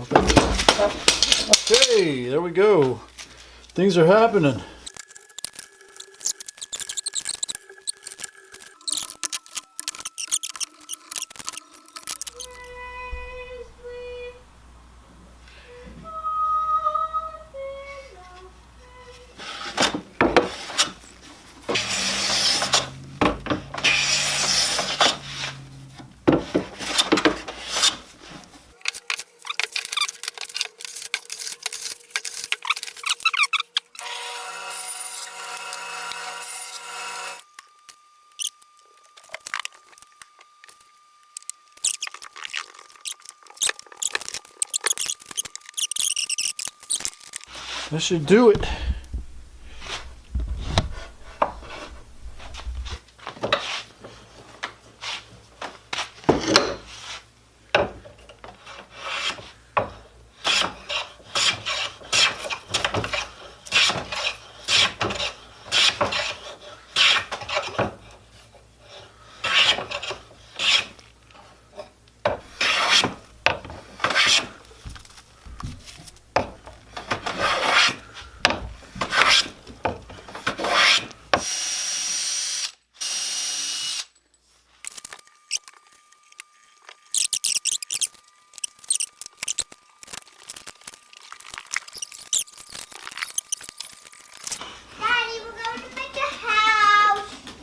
Okay, there we go. Things are happening. That should do it.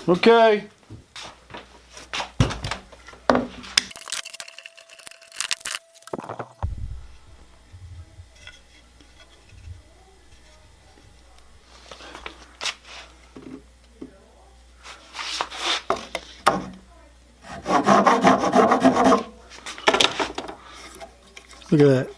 Okay. Look at that.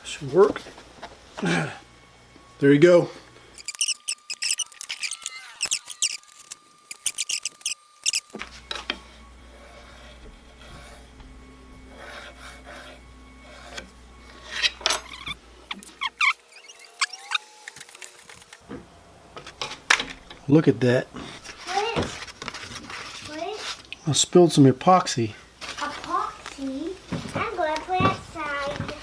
Should work. There you go. Look at that. What? I spilled some epoxy. Epoxy? I'm going to put outside.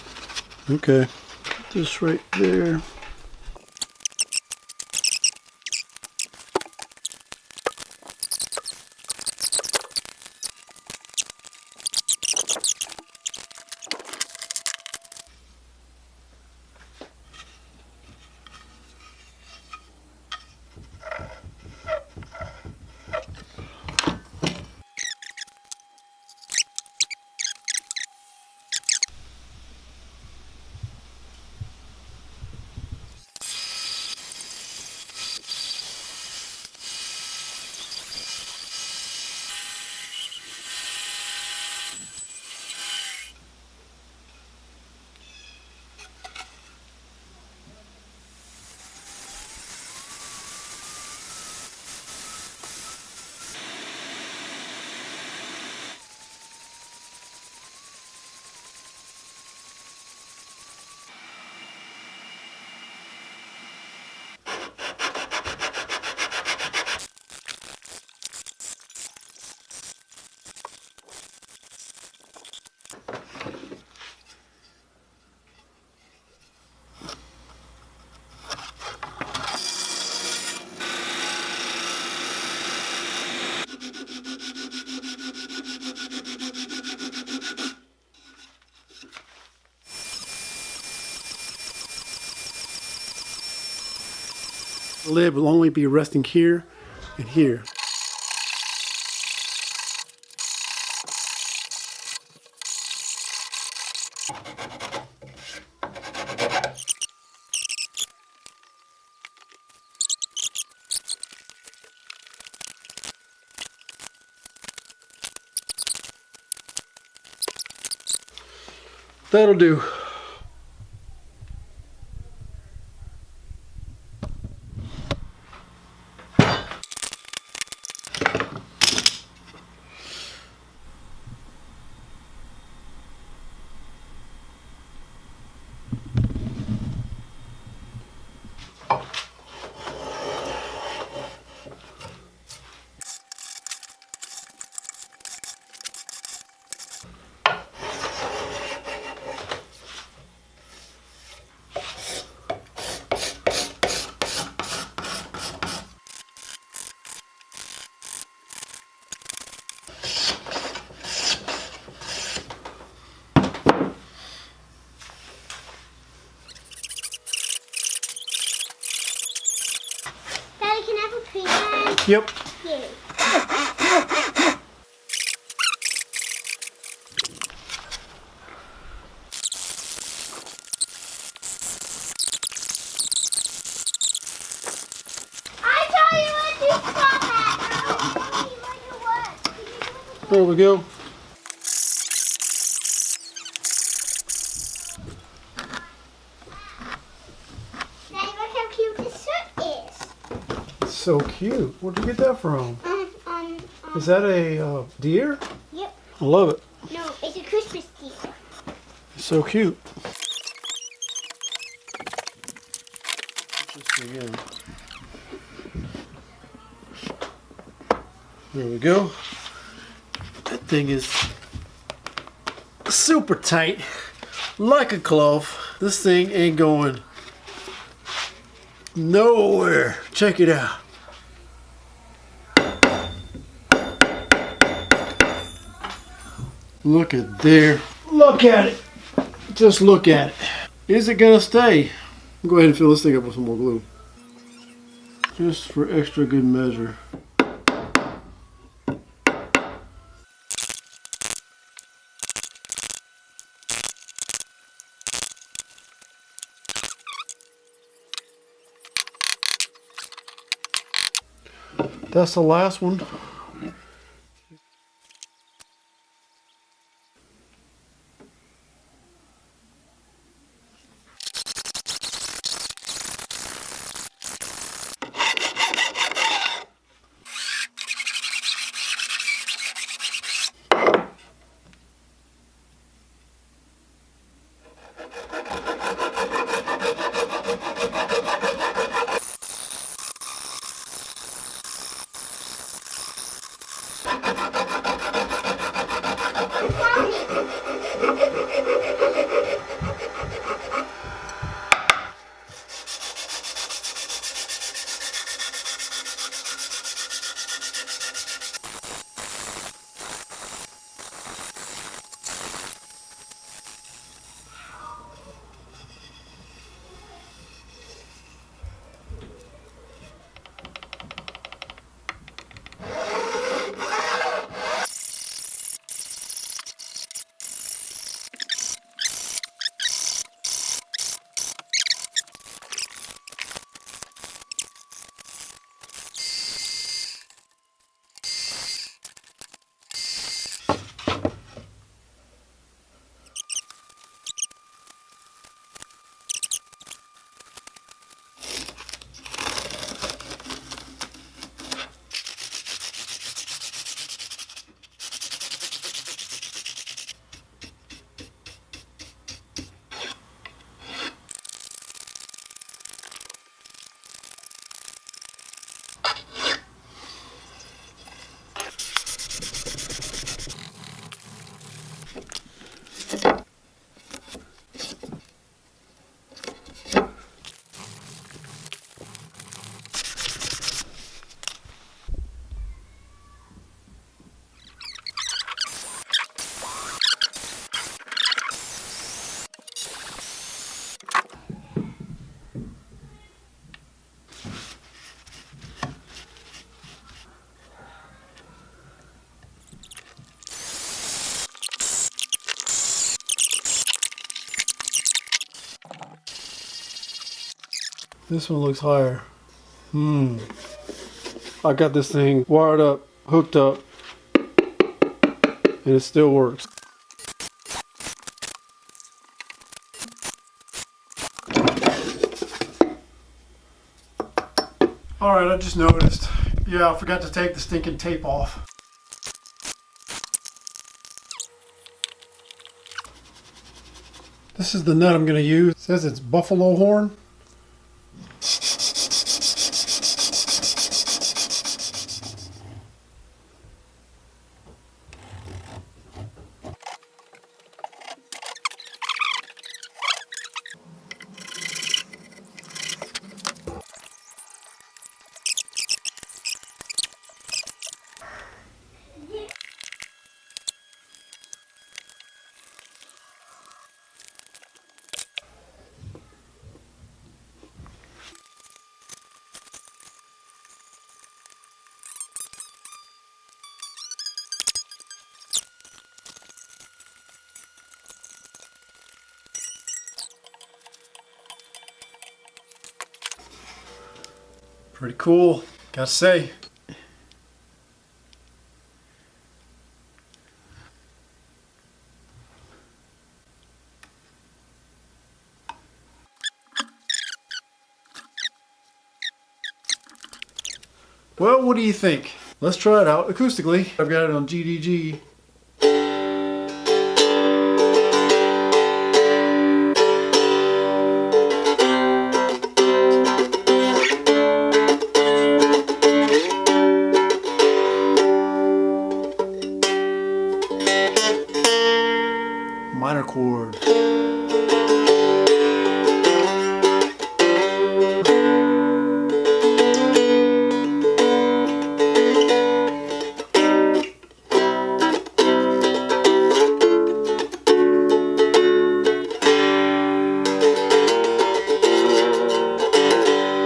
Okay. Put this right there. The lid will only be resting here and here. That'll do. Daddy, can I have a cream? Yep. Here. I told you when to stop that. I told you when to work. Can you do it again? There we go. Daddy, look how cute this shirt is. It's so cute. Where'd you get that from? Um, Is that a deer? Yep. I love it. No, it's a Christmas deer. It's so cute. Just again. There we go. That thing is super tight, like a glove. This thing ain't going nowhere. Check it out. Look at there. Look at it. Just look at it. Is it gonna stay? Go ahead and fill this thing up with some more glue. Just for extra good measure. That's the last one. This one looks higher. I got this thing wired up, hooked up, and it still works. Alright, I just noticed. Yeah, I forgot to take the stinking tape off. This is the nut I'm going to use. It says it's buffalo horn. Pretty cool, gotta say. Well, what do you think? Let's try it out acoustically. I've got it on GDG. Minor chord.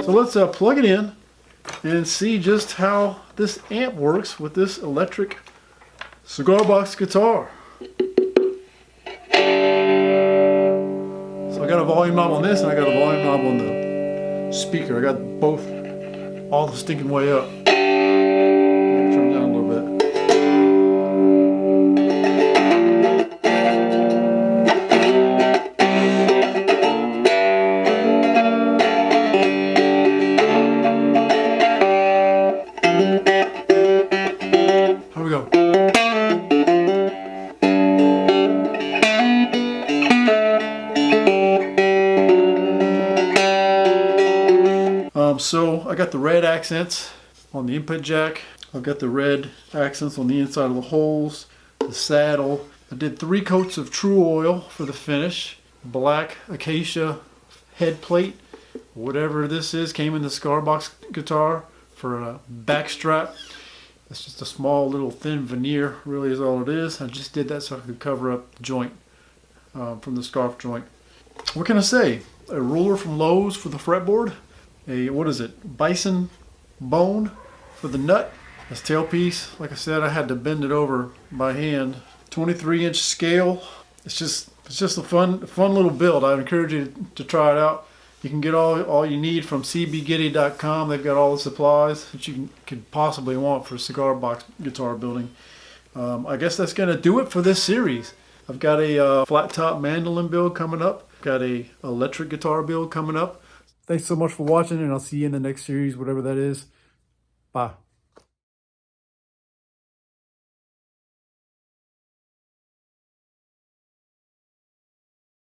So let's plug it in and see just how this amp works with this electric cigar box guitar. So I got a volume knob on this and I got a volume knob on the speaker. I got both all the stinking way up. Turn it down a little bit. Here we go. So I got the red accents on the input jack. I've got the red accents on the inside of the holes, the saddle. I did 3 coats of True Oil for the finish. Black acacia head plate, whatever this is, came in the Cigar Box guitar for a back strap. It's just a small little thin veneer, really is all it is. I just did that so I could cover up the joint from the scarf joint. What can I say? A ruler from Lowe's for the fretboard. A, what is it, bison bone for the nut. This tailpiece, like I said, I had to bend it over by hand. 23-inch scale. It's just a fun little build. I encourage you to try it out. You can get all you need from CBGs.com. They've got all the supplies that you could possibly want for cigar box guitar building. I guess that's going to do it for this series. I've got a flat top mandolin build coming up. Got a electric guitar build coming up. Thanks so much for watching, and I'll see you in the next series, whatever that is. Bye.